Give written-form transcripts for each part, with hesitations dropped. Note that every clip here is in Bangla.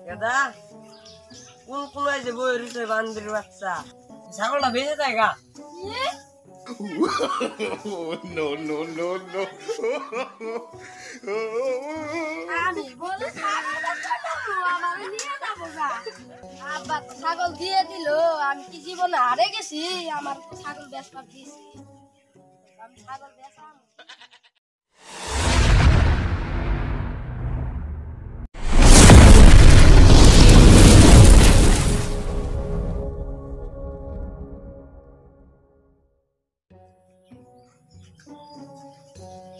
গাদা কোন কোন যে বই রইছে বান্দির বাচ্চা ছাগলটা বেঁচে যায় গা No, no, no, no. আমি বলে আমারে নিয়ে যাবো গা আব্বা তো ছাগল দিয়ে দিল আমি কি জীবনে হারে গেছি আমার ছাগল বেচবার দিয়েছি আমি ছাগল বেচাম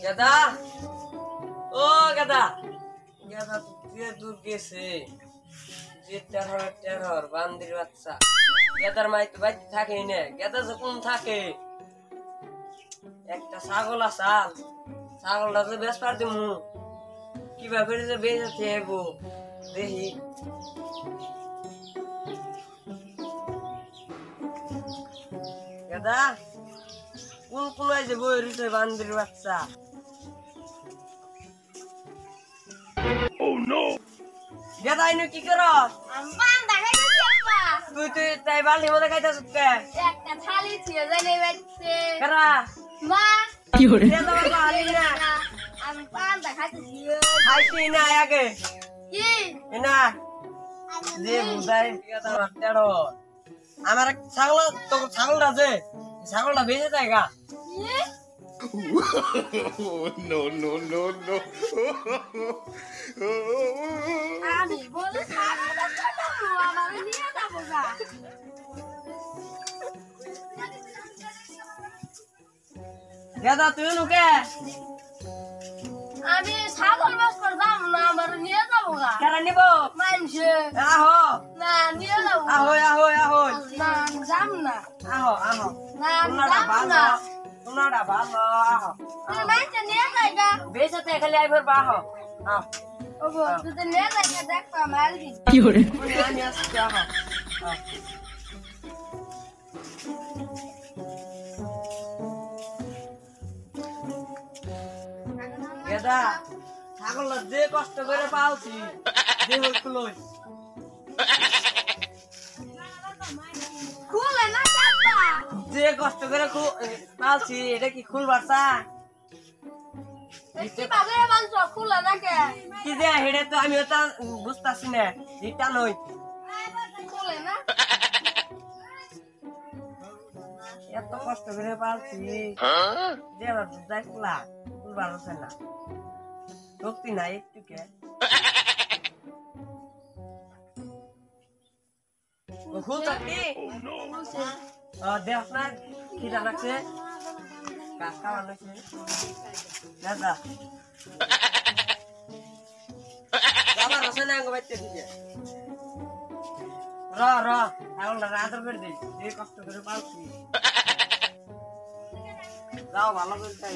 গাদা ও গাদা গাদা তুই দূর গেছে যে টেরর বান্দির বাচ্চা গাদার মাই তো বাইতে থাকে না গাদা যখন থাকে একটা ছাগল আসাল ছাগলটা তো বেশ পার দিমু কিভাবে যে বেঁচে থাকবো দেখি গাদা কোন কোন যে বই রইছে বান্দির বাচ্চা গাদা আইনো কি কর আমি বান্দা খাইতেছি আব্বা তুই তুই তাই বালতির মধ্যে খাইতেছ কে একটা থালি ছিঁড়ে যাই বাইতে কারা মা কি হরে গাদা বাবা আলি না আমি বান্দা খাইতেছি খাইছি না আগে কি না যে বুঝাই গাদা মারতেড়ো আমার ছাগল তো ছাগলটা যে ছাগলটা বেঁচে যায় গা No, no, no, no. আমি বলে আমারে নিয়ে যাবো গা গাদা তুই নুকে আমি ছাগল বাস করতাম না আমার নিয়ে যাবো গা কেন নিব মানছে আহো না নিয়ে যাবো আহো আহো আহো না আমি যাম না আহো আহো না আমি তোমরা যাম ভালো না তোমরা ভালো আহো তুমি মানছে নিয়ে যাই গা বেঁচে খালি আইবার বাহো আহ ওগো তুই নিয়ে যাই গা দেখো আমার দিন কি হরে আমি আসছি আহো গাদা ছাগল যে কষ্ট করে পালছি যে হলকুলই খুলে না চাপা যে কষ্ট করে পালছি এটা কি খুলবার চা কিভাবে বানছো খুলে না কে কি যে হেডে তো আমি ওটা বুঝতাছি না এটা নই খুলে না এত কষ্ট করে পালছি যে আমার বুঝাই খুলবার হচ্ছে না শক্তি নাই একটু কে খুলছ কি দেখ না খিদা লাগছে কাজ খাওয়া লাগছে দাদা আমার রসে না বাইতে দিকে র ছাগলটা আদর করে দিই যে কষ্ট করে পালছি যাও ভালো করে চাই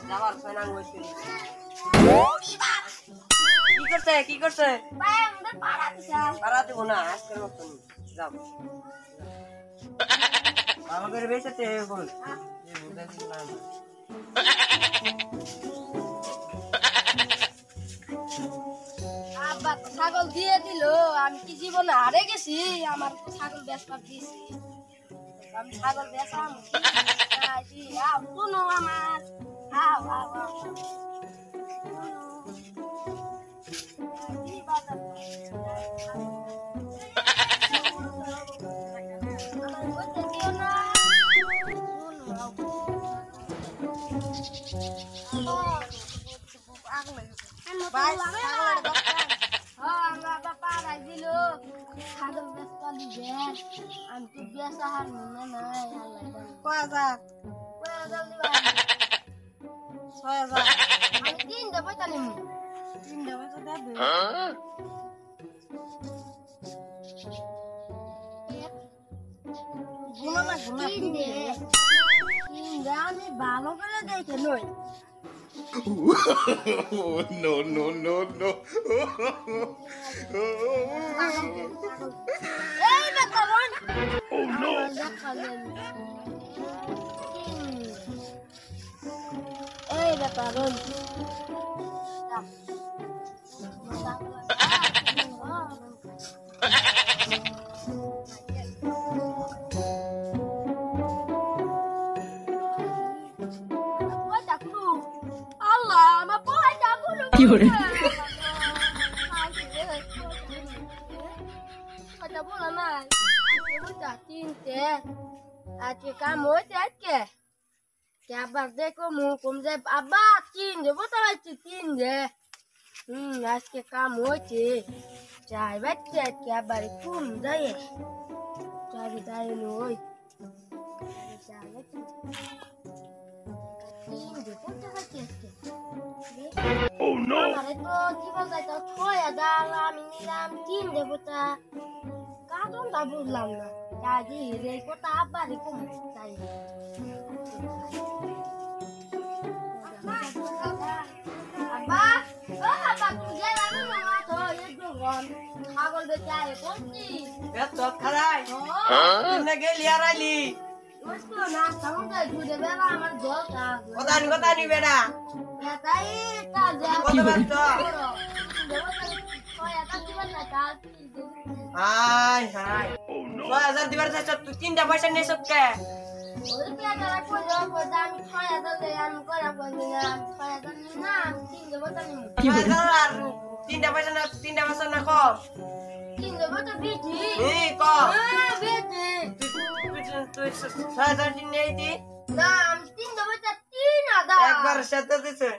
যাবার সোনাং হইছে কি করছে ভাই আমাদের পাড়া দিছা পারা দেবো না আজকের মতন যাও ভালো করে বেঁচেছে বল আব্বা তো ছাগল দিয়ে দিল আমি কি জীবনে হারে গেছি আমার তো ছাগল বেচবার দিয়েছি আমি ছাগল বেচাম শুনো আমার আও আও আও আমি তো বেচা হার মনে নাই আমি 3টা পয়সা নিমু 3টা পয়সা দেবে আমি ভালো করে দেখে নই No, no, no, no. এই বেতন Oh no. এই বেতন তা তিনটে আজকে কাম হইতে আজকে আবার দেখো কম যে আব্বা তিন দেবো তো তিন দে আজকে কাম হয়েছে চাই বাচ্চা আজকে আবার কম যায় চাবি তাই নই Oh no! আমারে তো জীবন যাইতো 6,000 আমি নিলাম 3 দেবতা কারণটা বুঝলাম না কাজী রে কোথা আব্বারে কম চাই আব্বা ও আব্বা তুই যাই না না তো একটু গন ছাগল বেচে আয় কোনটি এত খারাই না গেলি আর আইলি ওস্তো না সামনে ঘুরে বেড়া আমার দরকার কথা নি বেড়া এটাই কাজ কত ব্যস্ত হাই হাই 6,000 দিবার চাইছ তুই তিনটা পয়সা নিয়ে সবকে আর তিনটা পয়সা না তিনটা পয়সা না কম কম তুই 6,000 নিয়ে দি একবার সাথে দিছে